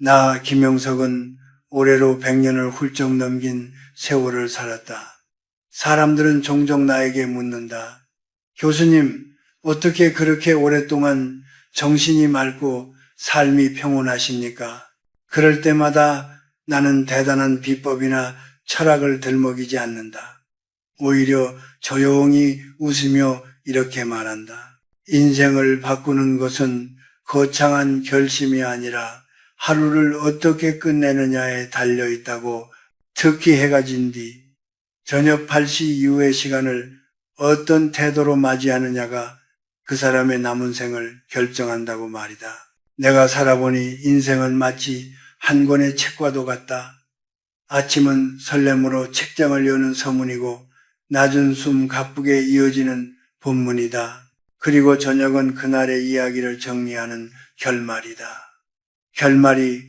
나 김영석은 올해로 100년을 훌쩍 넘긴 세월을 살았다. 사람들은 종종 나에게 묻는다. 교수님, 어떻게 그렇게 오랫동안 정신이 맑고 삶이 평온하십니까? 그럴 때마다 나는 대단한 비법이나 철학을 들먹이지 않는다. 오히려 조용히 웃으며 이렇게 말한다. 인생을 바꾸는 것은 거창한 결심이 아니라 하루를 어떻게 끝내느냐에 달려있다고. 특히 해가 진 뒤 저녁 8시 이후의 시간을 어떤 태도로 맞이하느냐가 그 사람의 남은 생을 결정한다고 말이다. 내가 살아보니 인생은 마치 한 권의 책과도 같다. 아침은 설렘으로 책장을 여는 서문이고 낮은 숨 가쁘게 이어지는 본문이다. 그리고 저녁은 그날의 이야기를 정리하는 결말이다. 결말이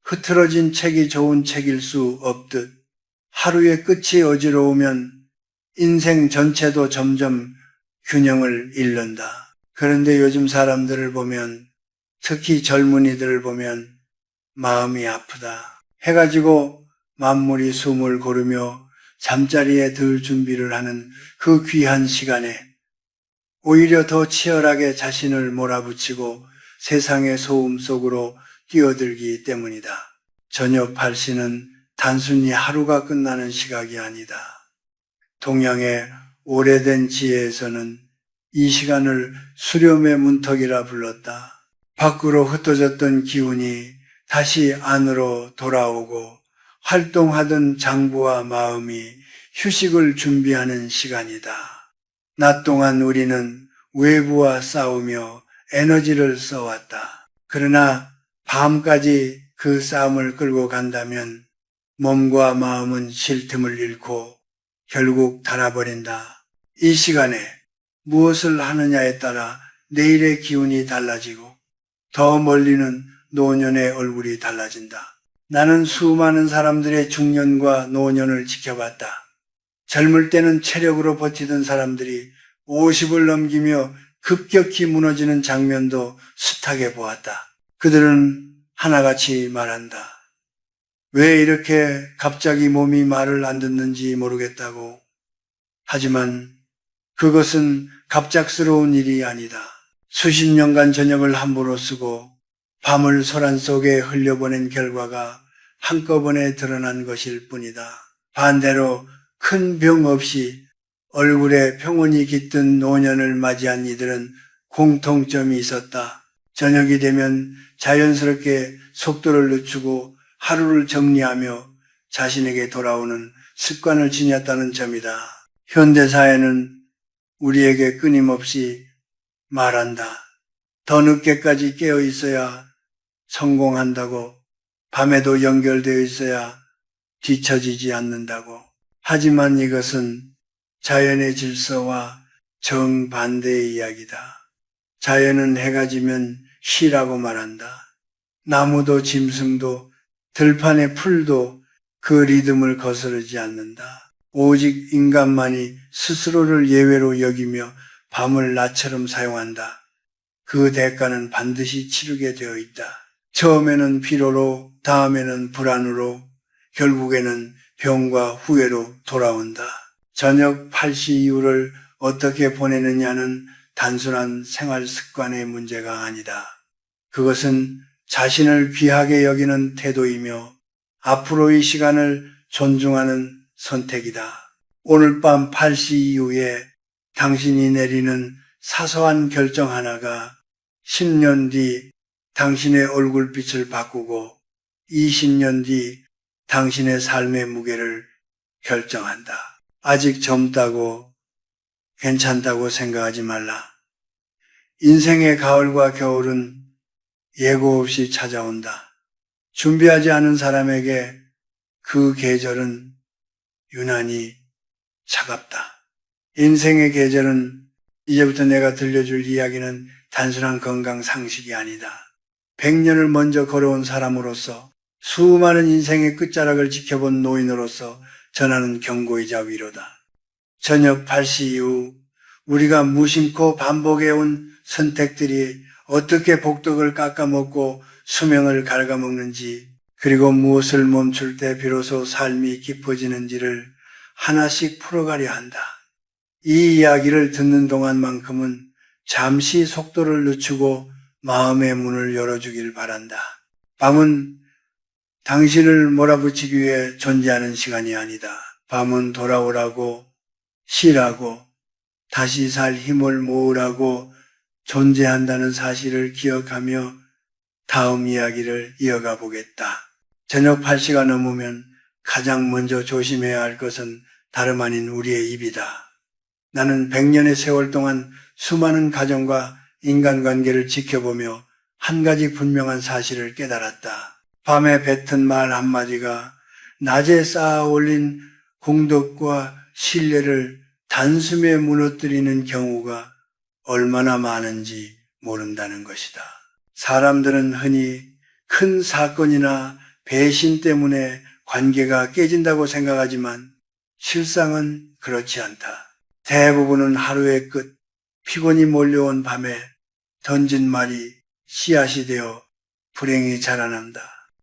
흐트러진 책이 좋은 책일 수 없듯 하루의 끝이 어지러우면 인생 전체도 점점 균형을 잃는다. 그런데 요즘 사람들을 보면, 특히 젊은이들을 보면 마음이 아프다. 해가 지고 만물이 숨을 고르며 잠자리에 들 준비를 하는 그 귀한 시간에 오히려 더 치열하게 자신을 몰아붙이고 세상의 소음 속으로 뛰어들기 때문이다. 저녁 8시는 단순히 하루가 끝나는 시각이 아니다. 동양의 오래된 지혜에서는 이 시간을 수렴의 문턱이라 불렀다. 밖으로 흩어졌던 기운이 다시 안으로 돌아오고 활동하던 장부와 마음이 휴식을 준비하는 시간이다. 낮 동안 우리는 외부와 싸우며 에너지를 써왔다. 그러나 밤까지 그 싸움을 끌고 간다면 몸과 마음은 쉴 틈을 잃고 결국 닳아버린다. 이 시간에 무엇을 하느냐에 따라 내일의 기운이 달라지고 더 멀리는 노년의 얼굴이 달라진다. 나는 수많은 사람들의 중년과 노년을 지켜봤다. 젊을 때는 체력으로 버티던 사람들이 50을 넘기며 급격히 무너지는 장면도 숱하게 보았다. 그들은 하나같이 말한다. 왜 이렇게 갑자기 몸이 말을 안 듣는지 모르겠다고. 하지만 그것은 갑작스러운 일이 아니다. 수십 년간 저녁을 함부로 쓰고 밤을 소란 속에 흘려보낸 결과가 한꺼번에 드러난 것일 뿐이다. 반대로 큰 병 없이 얼굴에 평온이 깃든 노년을 맞이한 이들은 공통점이 있었다. 저녁이 되면 자연스럽게 속도를 늦추고 하루를 정리하며 자신에게 돌아오는 습관을 지녔다는 점이다. 현대사회는 우리에게 끊임없이 말한다. 더 늦게까지 깨어 있어야 성공한다고, 밤에도 연결되어 있어야 뒤처지지 않는다고. 하지만 이것은 자연의 질서와 정반대의 이야기다. 자연은 해가 지면 쉬라고 말한다. 나무도 짐승도 들판의 풀도 그 리듬을 거스르지 않는다. 오직 인간만이 스스로를 예외로 여기며 밤을 낮처럼 사용한다. 그 대가는 반드시 치르게 되어 있다. 처음에는 피로로, 다음에는 불안으로, 결국에는 병과 후회로 돌아온다. 저녁 8시 이후를 어떻게 보내느냐는 단순한 생활 습관의 문제가 아니다. 그것은 자신을 귀하게 여기는 태도이며 앞으로의 시간을 존중하는 선택이다. 오늘 밤 8시 이후에 당신이 내리는 사소한 결정 하나가 10년 뒤 당신의 얼굴빛을 바꾸고 20년 뒤 당신의 삶의 무게를 결정한다. 아직 젊다고 괜찮다고 생각하지 말라. 인생의 가을과 겨울은 예고 없이 찾아온다. 준비하지 않은 사람에게 그 계절은 유난히 차갑다. 인생의 계절은 이제부터 내가 들려줄 이야기는 단순한 건강 상식이 아니다. 100년을 먼저 걸어온 사람으로서 수많은 인생의 끝자락을 지켜본 노인으로서 전하는 경고이자 위로다. 저녁 8시 이후 우리가 무심코 반복해온 선택들이 어떻게 복덕을 깎아먹고 수명을 갉아먹는지, 그리고 무엇을 멈출 때 비로소 삶이 깊어지는지를 하나씩 풀어가려 한다. 이 이야기를 듣는 동안만큼은 잠시 속도를 늦추고 마음의 문을 열어주길 바란다. 밤은 당신을 몰아붙이기 위해 존재하는 시간이 아니다. 밤은 돌아오라고, 쉬라고, 다시 살 힘을 모으라고 존재한다는 사실을 기억하며 다음 이야기를 이어가 보겠다. 저녁 8시가 넘으면 가장 먼저 조심해야 할 것은 다름 아닌 우리의 입이다. 나는 100년의 세월 동안 수많은 가정과 인간관계를 지켜보며 한 가지 분명한 사실을 깨달았다. 밤에 뱉은 말 한마디가 낮에 쌓아 올린 공덕과 신뢰를 단숨에 무너뜨리는 경우가 얼마나 많은지 모른다는 것이다. 사람들은 흔히 큰 사건이나 배신 때문에 관계가 깨진다고 생각하지만 실상은 그렇지 않다. 대부분은 하루의 끝, 피곤이 몰려온 밤에 던진 말이 씨앗이 되어 불행이 자라난다.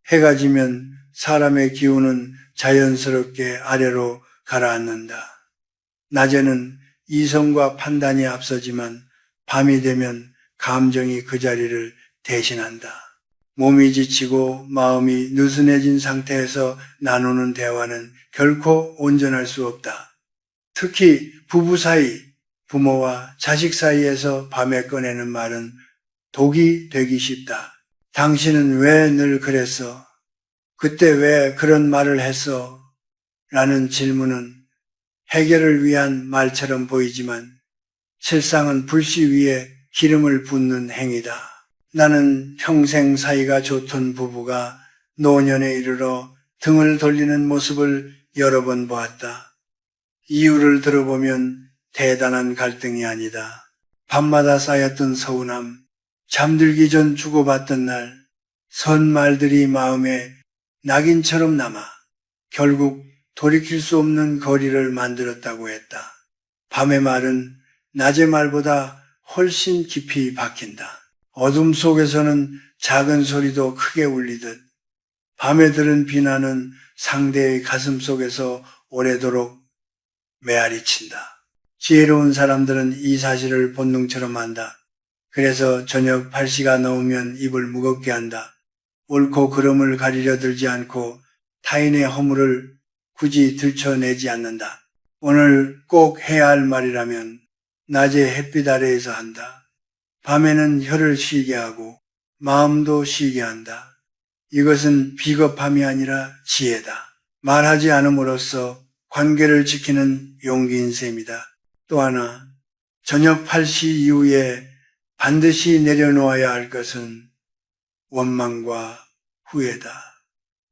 해가 지면 사람의 기운은 자연스럽게 아래로 가라앉는다. 낮에는 이성과 판단이 앞서지만 밤이 되면 감정이 그 자리를 대신한다. 몸이 지치고 마음이 느슨해진 상태에서 나누는 대화는 결코 온전할 수 없다. 특히 부부 사이, 부모와 자식 사이에서 밤에 꺼내는 말은 독이 되기 쉽다. 당신은 왜 늘 그랬어? 그때 왜 그런 말을 했어? 라는 질문은 해결을 위한 말처럼 보이지만 실상은 불씨 위에 기름을 붓는 행위다. 나는 평생 사이가 좋던 부부가 노년에 이르러 등을 돌리는 모습을 여러 번 보았다. 이유를 들어보면 대단한 갈등이 아니다. 밤마다 쌓였던 서운함, 잠들기 전 주고받던 날, 선 말들이 마음에 낙인처럼 남아 결국 돌이킬 수 없는 거리를 만들었다고 했다. 밤의 말은 낮의 말보다 훨씬 깊이 박힌다. 어둠 속에서는 작은 소리도 크게 울리듯 밤에 들은 비난은 상대의 가슴 속에서 오래도록 메아리친다. 지혜로운 사람들은 이 사실을 본능처럼 한다. 그래서 저녁 8시가 넘으면 입을 무겁게 한다. 옳고 그름을 가리려 들지 않고 타인의 허물을 굳이 들춰내지 않는다. 오늘 꼭 해야 할 말이라면 낮에 햇빛 아래에서 한다. 밤에는 혀를 쉬게 하고 마음도 쉬게 한다. 이것은 비겁함이 아니라 지혜다. 말하지 않음으로써 관계를 지키는 용기인 셈이다. 또 하나, 저녁 8시 이후에 반드시 내려놓아야 할 것은 원망과 후회다.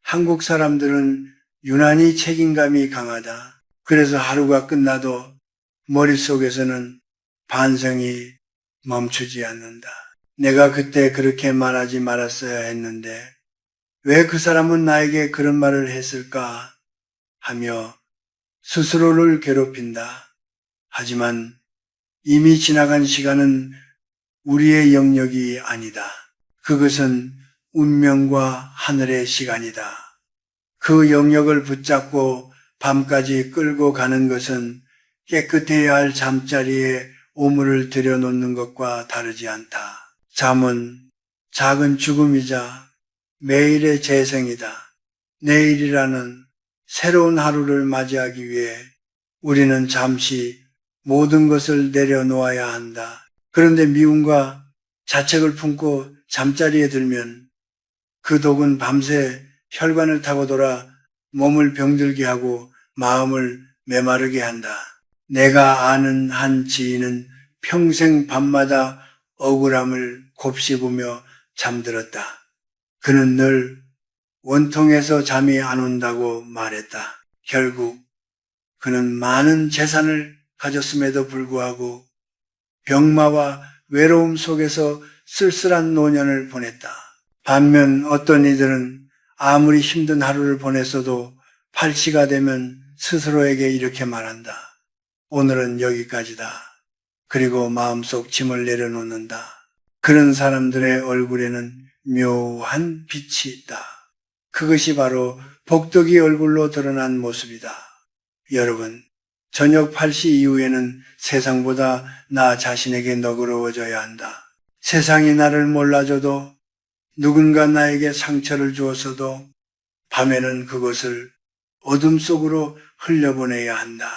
한국 사람들은 유난히 책임감이 강하다. 그래서 하루가 끝나도 머릿속에서는 반성이 멈추지 않는다. 내가 그때 그렇게 말하지 말았어야 했는데 왜 그 사람은 나에게 그런 말을 했을까 하며 스스로를 괴롭힌다. 하지만 이미 지나간 시간은 우리의 영역이 아니다. 그것은 운명과 하늘의 시간이다. 그 영역을 붙잡고 밤까지 끌고 가는 것은 깨끗해야 할 잠자리에 오물을 들여놓는 것과 다르지 않다. 잠은 작은 죽음이자 매일의 재생이다. 내일이라는 새로운 하루를 맞이하기 위해 우리는 잠시 모든 것을 내려놓아야 한다. 그런데 미움과 자책을 품고 잠자리에 들면 그 독은 밤새 혈관을 타고 돌아 몸을 병들게 하고 마음을 메마르게 한다. 내가 아는 한 지인은 평생 밤마다 억울함을 곱씹으며 잠들었다. 그는 늘 원통해서 잠이 안 온다고 말했다. 결국 그는 많은 재산을 가졌음에도 불구하고 병마와 외로움 속에서 쓸쓸한 노년을 보냈다. 반면 어떤 이들은 아무리 힘든 하루를 보냈어도 8시가 되면 스스로에게 이렇게 말한다. 오늘은 여기까지다. 그리고 마음속 짐을 내려놓는다. 그런 사람들의 얼굴에는 묘한 빛이 있다. 그것이 바로 복덕이 얼굴로 드러난 모습이다. 여러분, 저녁 8시 이후에는 세상보다 나 자신에게 너그러워져야 한다. 세상이 나를 몰라줘도 누군가 나에게 상처를 주었어도 밤에는 그것을 어둠 속으로 흘려보내야 한다.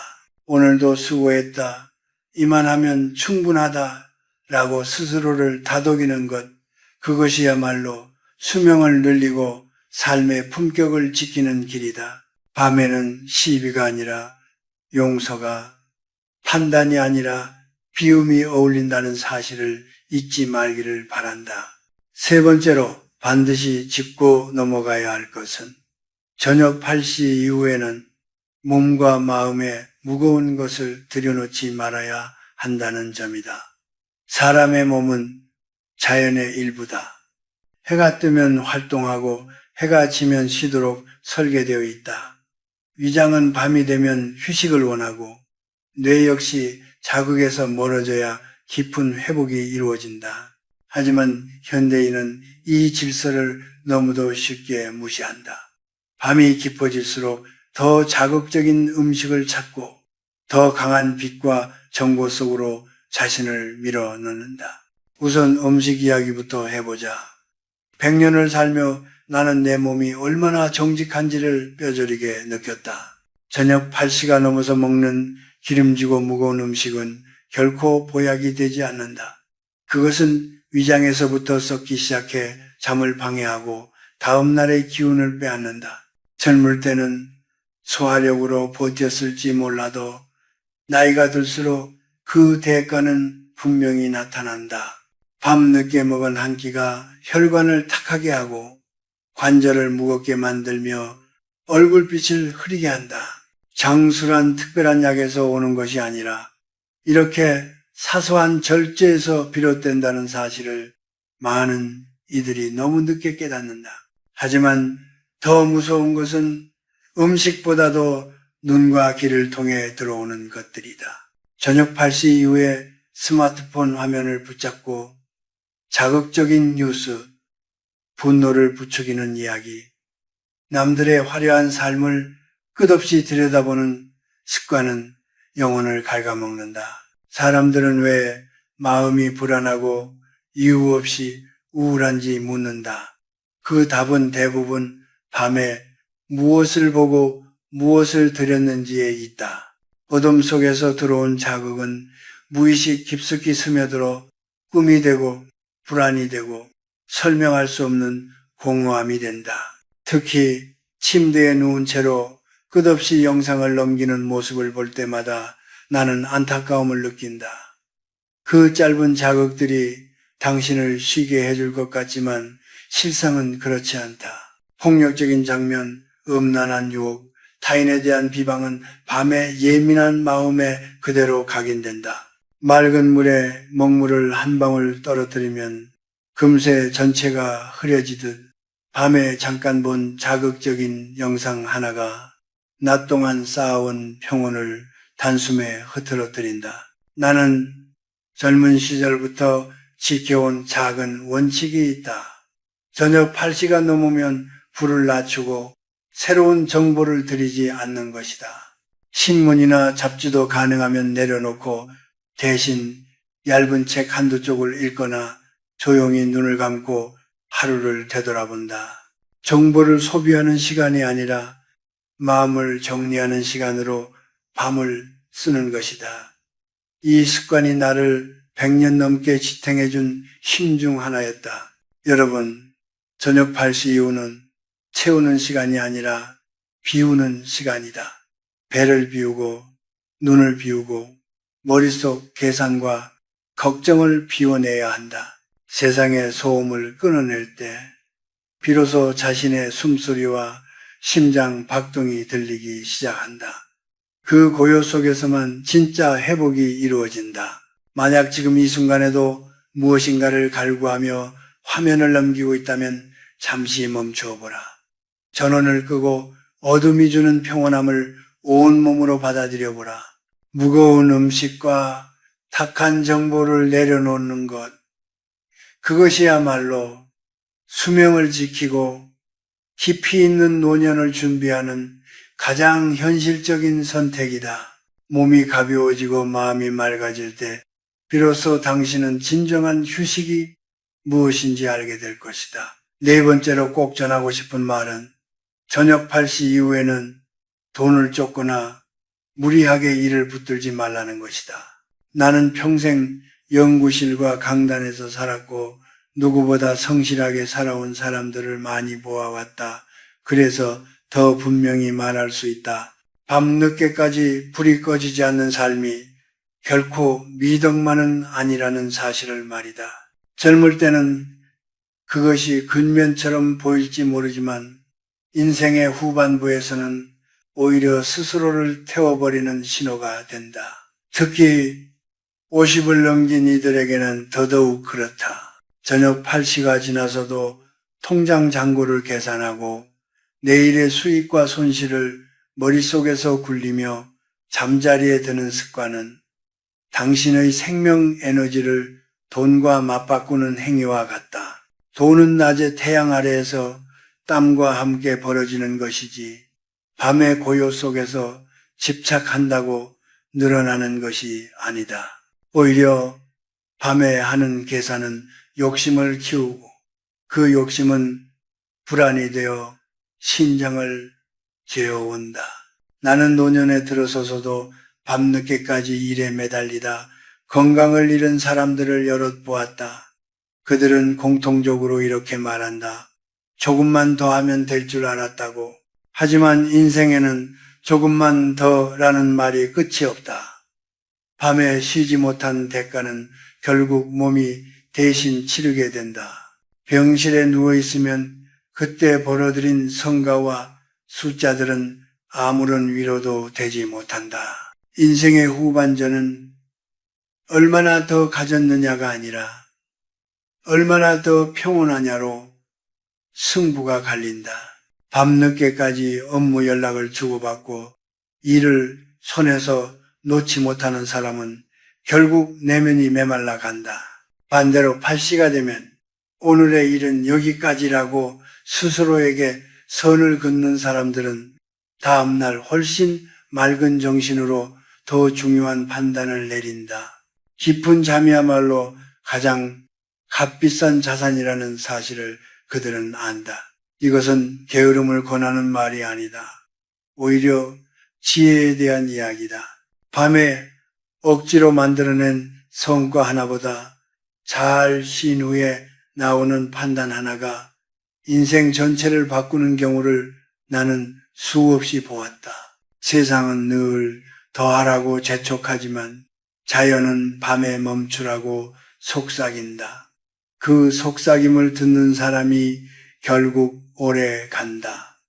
오늘도 수고했다. 이만하면 충분하다. 라고 스스로를 다독이는 것, 그것이야말로 수명을 늘리고 삶의 품격을 지키는 길이다. 밤에는 시비가 아니라 용서가, 판단이 아니라 비움이 어울린다는 사실을 잊지 말기를 바란다. 세 번째로 반드시 짚고 넘어가야 할 것은 저녁 8시 이후에는 몸과 마음에 무거운 것을 들여놓지 말아야 한다는 점이다. 사람의 몸은 자연의 일부다. 해가 뜨면 활동하고 해가 지면 쉬도록 설계되어 있다. 위장은 밤이 되면 휴식을 원하고 뇌 역시 자극에서 멀어져야 깊은 회복이 이루어진다. 하지만 현대인은 이 질서를 너무도 쉽게 무시한다. 밤이 깊어질수록 더 자극적인 음식을 찾고 더 강한 빛과 정보 속으로 자신을 밀어넣는다. 우선 음식 이야기부터 해보자. 100년을 살며 나는 내 몸이 얼마나 정직한지를 뼈저리게 느꼈다. 저녁 8시가 넘어서 먹는 기름지고 무거운 음식은 결코 보약이 되지 않는다. 그것은 위장에서부터 썩기 시작해 잠을 방해하고 다음 날의 기운을 빼앗는다. 젊을 때는 소화력으로 버텼을지 몰라도 나이가 들수록 그 대가는 분명히 나타난다. 밤늦게 먹은 한 끼가 혈관을 탁하게 하고 관절을 무겁게 만들며 얼굴빛을 흐리게 한다. 장술한 특별한 약에서 오는 것이 아니라 이렇게 사소한 절제에서 비롯된다는 사실을 많은 이들이 너무 늦게 깨닫는다. 하지만 더 무서운 것은 음식보다도 눈과 귀를 통해 들어오는 것들이다. 저녁 8시 이후에 스마트폰 화면을 붙잡고 자극적인 뉴스, 분노를 부추기는 이야기, 남들의 화려한 삶을 끝없이 들여다보는 습관은 영혼을 갉아먹는다. 사람들은 왜 마음이 불안하고 이유 없이 우울한지 묻는다. 그 답은 대부분 밤에 무엇을 보고 무엇을 들였는지에 있다. 어둠 속에서 들어온 자극은 무의식 깊숙이 스며들어 꿈이 되고 불안이 되고 설명할 수 없는 공허함이 된다. 특히 침대에 누운 채로 끝없이 영상을 넘기는 모습을 볼 때마다 나는 안타까움을 느낀다. 그 짧은 자극들이 당신을 쉬게 해줄 것 같지만 실상은 그렇지 않다. 폭력적인 장면, 음란한 유혹, 타인에 대한 비방은 밤의 예민한 마음에 그대로 각인된다. 맑은 물에 먹물을 한 방울 떨어뜨리면 금세 전체가 흐려지듯 밤에 잠깐 본 자극적인 영상 하나가 낮 동안 쌓아온 평온을 단숨에 흐트러뜨린다. 나는 젊은 시절부터 지켜온 작은 원칙이 있다. 저녁 8시가 넘으면 불을 낮추고 새로운 정보를 들이지 않는 것이다. 신문이나 잡지도 가능하면 내려놓고 대신 얇은 책 한두 쪽을 읽거나 조용히 눈을 감고 하루를 되돌아본다. 정보를 소비하는 시간이 아니라 마음을 정리하는 시간으로 밤을 쓰는 것이다. 이 습관이 나를 100년 넘게 지탱해준 힘 중 하나였다. 여러분, 저녁 8시 이후는 채우는 시간이 아니라 비우는 시간이다. 배를 비우고 눈을 비우고 머릿속 계산과 걱정을 비워내야 한다. 세상의 소음을 끊어낼 때 비로소 자신의 숨소리와 심장 박동이 들리기 시작한다. 그 고요 속에서만 진짜 회복이 이루어진다. 만약 지금 이 순간에도 무엇인가를 갈구하며 화면을 넘기고 있다면 잠시 멈추어 보라. 전원을 끄고 어둠이 주는 평온함을 온몸으로 받아들여 보라. 무거운 음식과 탁한 정보를 내려놓는 것, 그것이야말로 수명을 지키고 깊이 있는 노년을 준비하는 가장 현실적인 선택이다. 몸이 가벼워지고 마음이 맑아질 때 비로소 당신은 진정한 휴식이 무엇인지 알게 될 것이다. 네 번째로 꼭 전하고 싶은 말은 저녁 8시 이후에는 돈을 쫓거나 무리하게 일을 붙들지 말라는 것이다. 나는 평생 연구실과 강단에서 살았고 누구보다 성실하게 살아온 사람들을 많이 보아왔다. 그래서 더 분명히 말할 수 있다. 밤늦게까지 불이 꺼지지 않는 삶이 결코 미덕만은 아니라는 사실을 말이다. 젊을 때는 그것이 근면처럼 보일지 모르지만 인생의 후반부에서는 오히려 스스로를 태워버리는 신호가 된다. 특히 50을 넘긴 이들에게는 더더욱 그렇다. 저녁 8시가 지나서도 통장 잔고를 계산하고 내일의 수익과 손실을 머릿속에서 굴리며 잠자리에 드는 습관은 당신의 생명 에너지를 돈과 맞바꾸는 행위와 같다. 돈은 낮에 태양 아래에서 땀과 함께 벌어지는 것이지 밤의 고요 속에서 집착한다고 늘어나는 것이 아니다. 오히려 밤에 하는 계산은 욕심을 키우고 그 욕심은 불안이 되어 신장을 죄어온다. 나는 노년에 들어서서도 밤늦게까지 일에 매달리다 건강을 잃은 사람들을 여럿 보았다. 그들은 공통적으로 이렇게 말한다. 조금만 더 하면 될 줄 알았다고. 하지만 인생에는 조금만 더라는 말이 끝이 없다. 밤에 쉬지 못한 대가는 결국 몸이 대신 치르게 된다. 병실에 누워있으면 그때 벌어들인 성과와 숫자들은 아무런 위로도 되지 못한다. 인생의 후반전은 얼마나 더 가졌느냐가 아니라 얼마나 더 평온하냐로 승부가 갈린다. 밤늦게까지 업무 연락을 주고받고 일을 손에서 놓지 못하는 사람은 결국 내면이 메말라 간다. 반대로 8시가 되면 오늘의 일은 여기까지라고 스스로에게 선을 긋는 사람들은 다음날 훨씬 맑은 정신으로 더 중요한 판단을 내린다. 깊은 잠이야말로 가장 값비싼 자산이라는 사실을 그들은 안다. 이것은 게으름을 권하는 말이 아니다. 오히려 지혜에 대한 이야기다. 밤에 억지로 만들어낸 성과 하나보다 잘 쉰 후에 나오는 판단 하나가 인생 전체를 바꾸는 경우를 나는 수없이 보았다. 세상은 늘 더하라고 재촉하지만 자연은 밤에 멈추라고 속삭인다. 그 속삭임을 듣는 사람이 결국 오래 간다.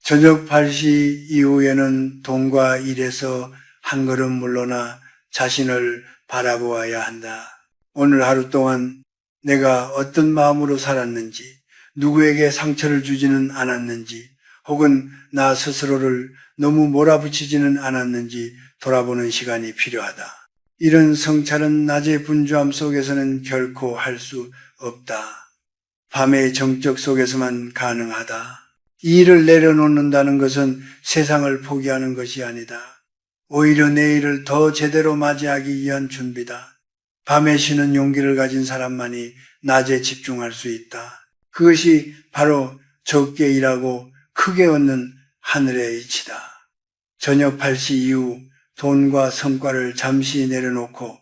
저녁 8시 이후에는 돈과 일에서 한 걸음 물러나 자신을 바라보아야 한다. 오늘 하루 동안 내가 어떤 마음으로 살았는지, 누구에게 상처를 주지는 않았는지, 혹은 나 스스로를 너무 몰아붙이지는 않았는지 돌아보는 시간이 필요하다. 이런 성찰은 낮의 분주함 속에서는 결코 할 수 없다. 밤의 정적 속에서만 가능하다. 이 일을 내려놓는다는 것은 세상을 포기하는 것이 아니다. 오히려 내일을 더 제대로 맞이하기 위한 준비다. 밤에 쉬는 용기를 가진 사람만이 낮에 집중할 수 있다. 그것이 바로 적게 일하고 크게 얻는 하늘의 이치다. 저녁 8시 이후 돈과 성과를 잠시 내려놓고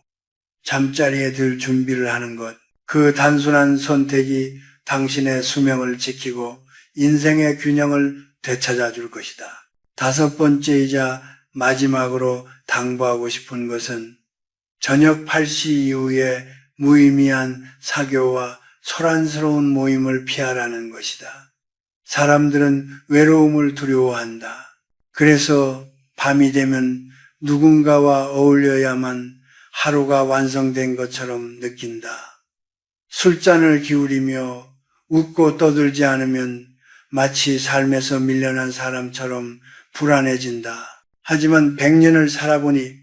잠자리에 들 준비를 하는 것, 그 단순한 선택이 당신의 수명을 지키고 인생의 균형을 되찾아 줄 것이다. 다섯 번째이자 마지막으로 당부하고 싶은 것은 저녁 8시 이후에 무의미한 사교와 소란스러운 모임을 피하라는 것이다. 사람들은 외로움을 두려워한다. 그래서 밤이 되면 누군가와 어울려야만 하루가 완성된 것처럼 느낀다. 술잔을 기울이며 웃고 떠들지 않으면 마치 삶에서 밀려난 사람처럼 불안해진다. 하지만 100년을 살아보니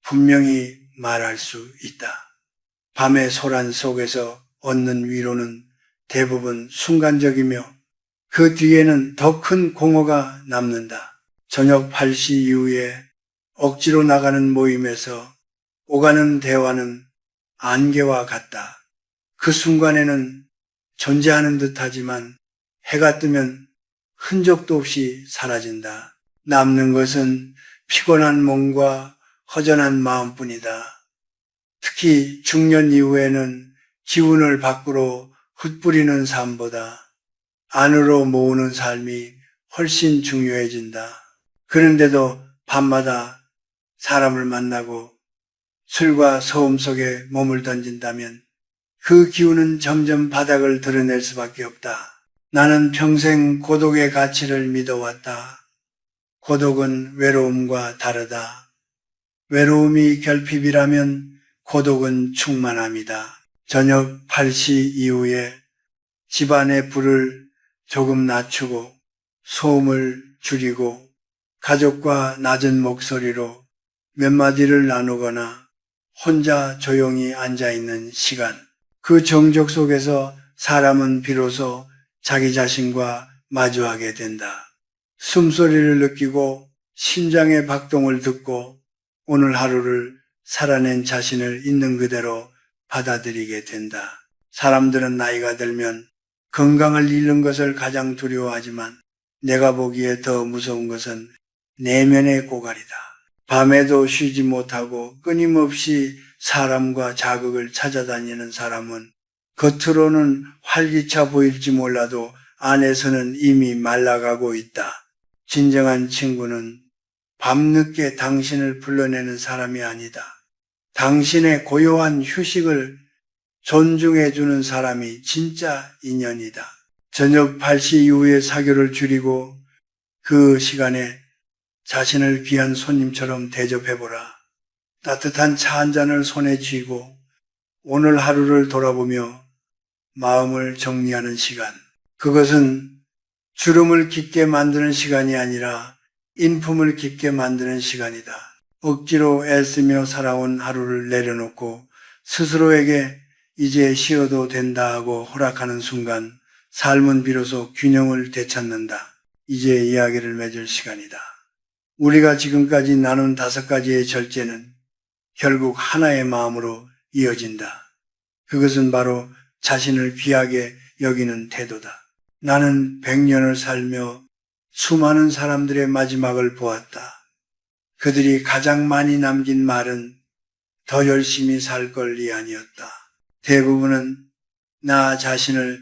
분명히 말할 수 있다. 밤의 소란 속에서 얻는 위로는 대부분 순간적이며 그 뒤에는 더 큰 공허가 남는다. 저녁 8시 이후에 억지로 나가는 모임에서 오가는 대화는 안개와 같다. 그 순간에는 존재하는 듯하지만 해가 뜨면 흔적도 없이 사라진다. 남는 것은 피곤한 몸과 허전한 마음뿐이다. 특히 중년 이후에는 기운을 밖으로 흩뿌리는 삶보다 안으로 모으는 삶이 훨씬 중요해진다. 그런데도 밤마다 사람을 만나고 술과 소음 속에 몸을 던진다면 그 기운은 점점 바닥을 드러낼 수밖에 없다. 나는 평생 고독의 가치를 믿어왔다. 고독은 외로움과 다르다. 외로움이 결핍이라면 고독은 충만함이다. 저녁 8시 이후에 집안의 불을 조금 낮추고 소음을 줄이고 가족과 낮은 목소리로 몇 마디를 나누거나 혼자 조용히 앉아있는 시간. 그 정적 속에서 사람은 비로소 자기 자신과 마주하게 된다. 숨소리를 느끼고 심장의 박동을 듣고 오늘 하루를 살아낸 자신을 있는 그대로 받아들이게 된다. 사람들은 나이가 들면 건강을 잃는 것을 가장 두려워하지만 내가 보기에 더 무서운 것은 내면의 고갈이다. 밤에도 쉬지 못하고 끊임없이 사람과 자극을 찾아다니는 사람은 겉으로는 활기차 보일지 몰라도 안에서는 이미 말라가고 있다. 진정한 친구는 밤늦게 당신을 불러내는 사람이 아니다. 당신의 고요한 휴식을 존중해주는 사람이 진짜 인연이다. 저녁 8시 이후에 사교를 줄이고 그 시간에 자신을 귀한 손님처럼 대접해보라. 따뜻한 차 한 잔을 손에 쥐고 오늘 하루를 돌아보며 마음을 정리하는 시간. 그것은 주름을 깊게 만드는 시간이 아니라 인품을 깊게 만드는 시간이다. 억지로 애쓰며 살아온 하루를 내려놓고 스스로에게 이제 쉬어도 된다 하고 허락하는 순간 삶은 비로소 균형을 되찾는다. 이제 이야기를 맺을 시간이다. 우리가 지금까지 나눈 5가지의 절제는 결국 하나의 마음으로 이어진다. 그것은 바로 자신을 귀하게 여기는 태도다. 나는 100년을 살며 수많은 사람들의 마지막을 보았다. 그들이 가장 많이 남긴 말은 더 열심히 살 걸이 아니었다. 대부분은 나 자신을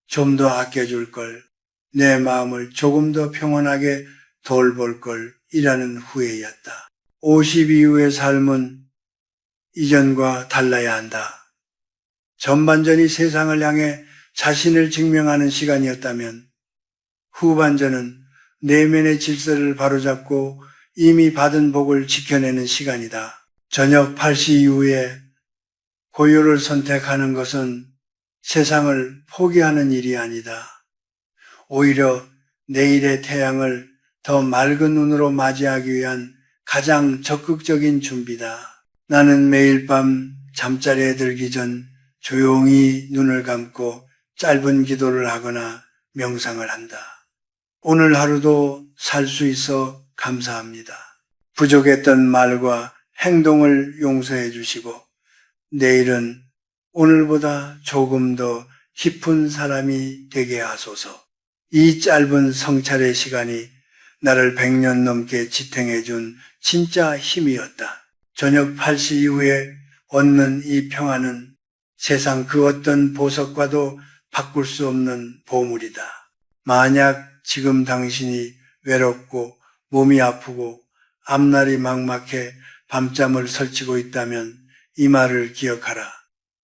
좀 더 아껴줄 걸, 내 마음을 조금 더 평온하게 돌볼 걸 이라는 후회였다. 50 이후의 삶은 이전과 달라야 한다. 전반전이 세상을 향해 자신을 증명하는 시간이었다면 후반전은 내면의 질서를 바로잡고 이미 받은 복을 지켜내는 시간이다. 저녁 8시 이후에 고요를 선택하는 것은 세상을 포기하는 일이 아니다. 오히려 내일의 태양을 더 맑은 눈으로 맞이하기 위한 가장 적극적인 준비다. 나는 매일 밤 잠자리에 들기 전 조용히 눈을 감고 짧은 기도를 하거나 명상을 한다. 오늘 하루도 살 수 있어 감사합니다. 부족했던 말과 행동을 용서해 주시고 내일은 오늘보다 조금 더 깊은 사람이 되게 하소서. 이 짧은 성찰의 시간이 나를 100년 넘게 지탱해 준 진짜 힘이었다. 저녁 8시 이후에 얻는 이 평안은 세상 그 어떤 보석과도 바꿀 수 없는 보물이다. 만약 지금 당신이 외롭고 몸이 아프고 앞날이 막막해 밤잠을 설치고 있다면 이 말을 기억하라.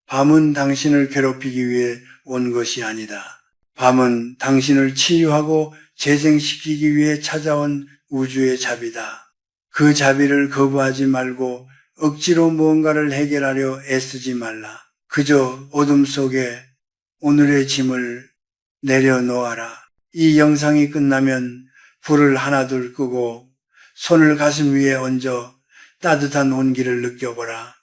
밤은 당신을 괴롭히기 위해 온 것이 아니다. 밤은 당신을 치유하고 재생시키기 위해 찾아온 우주의 자비다. 그 자비를 거부하지 말고 억지로 무언가를 해결하려 애쓰지 말라. 그저 어둠 속에 오늘의 짐을 내려놓아라. 이 영상이 끝나면 불을 하나둘 끄고 손을 가슴 위에 얹어 따뜻한 온기를 느껴보라.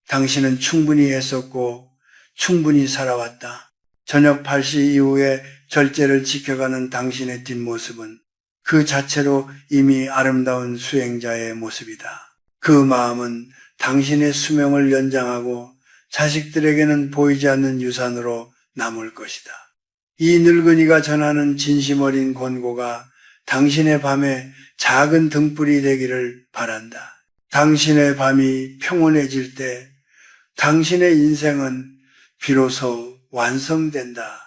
당신은 충분히 애썼고 충분히 살아왔다. 저녁 8시 이후에 절제를 지켜가는 당신의 뒷모습은 그 자체로 이미 아름다운 수행자의 모습이다. 그 마음은 당신의 수명을 연장하고 자식들에게는 보이지 않는 유산으로 남을 것이다. 이 늙은이가 전하는 진심 어린 권고가 당신의 밤에 작은 등불이 되기를 바란다. 당신의 밤이 평온해질 때 당신의 인생은 비로소 완성된다.